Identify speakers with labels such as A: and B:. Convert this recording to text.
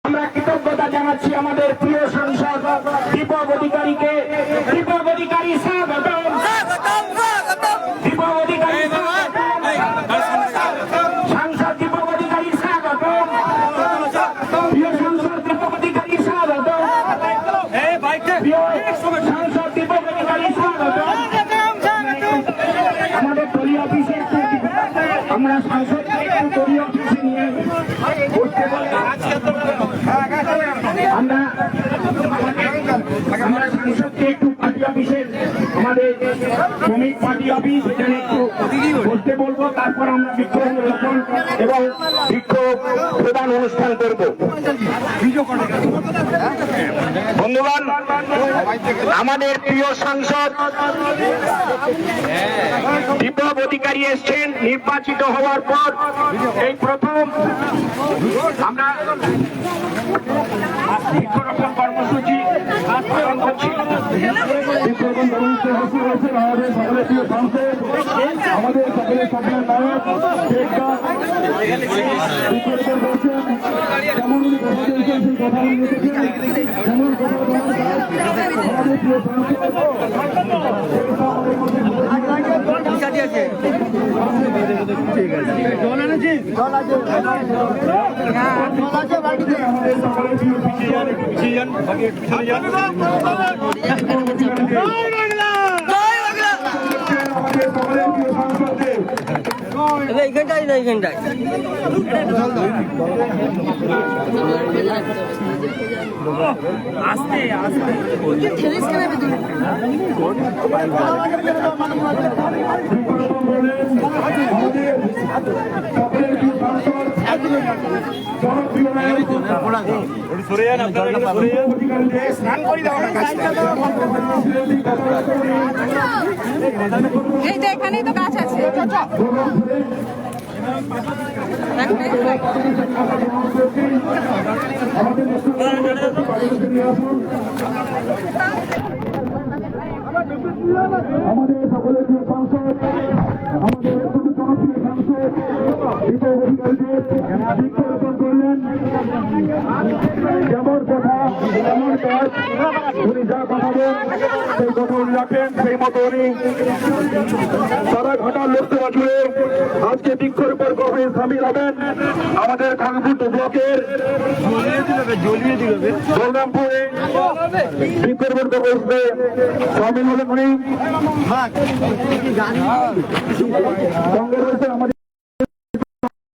A: আমরা কৃতজ্ঞতা জানাচ্ছি আমাদের প্রিয় সাংসদ দীপক অধিকারীকে। দীপক অধিকারী স্বাগতম, দীপক অধিকারী সাংসদ দীপক অধিকারী স্বাগতম, প্রিয় সাংসদ দীপক অধিকারী স্বাগতম, সাংসদ দীপক অধিকারী স্বাগতম। আমাদের দলীয় অফিসে আমরা সাংসদকে একটু দলীয় অফিসে নিয়ে বসতে বলবো। আমরা সাংসদকে একটু পার্টি অফিসে, আমাদের শ্রমিক পার্টি অফিস, এখানে একটু বসতে বলবো। তারপর আমরা বৃক্ষরোপণ এবং বৃক্ষ প্রদান অনুষ্ঠান করবো। বন্ধুগণ, আমাদের প্রিয় সাংসদ দীপক অধিকারী এসছেন নির্বাচিত হওয়ার পর। এই প্রথম আমরা বৃক্ষরোপণ কর্মসূচি পালন করছি। আমাদের সকলের সকলের নায়ক যেমন কথা যেমন ঠিক আছে, জল এনেছি, জল আছে, বাড়িতে। এইখানটাই না, এইখানটাই আস্তে আস্তে
B: এই যে এখানেই তো গাছ আছে।
A: আমাদের সকলের প্রিয় সাংসদ, আমাদের জনপ্রিয় সাংসদ দীপক অধিকারীকে বৃক্ষরোপণ করলেন। যেমন কথা যেমন কাজ, উনি যা কথা দেন সেই কথা উনি রাখেন, সেই মতো উনি সারা ঘাটাল লোকসভা জুড়ে আজকে বৃক্ষরোপণ কর্মে সামিল হবেন। আমাদের খানপুর ব্লকের বলরামপুরে বৃক্ষরোপণ কর্মসূচিতে সামিল হলেন উনি। সঙ্গে রয়েছে আমাদের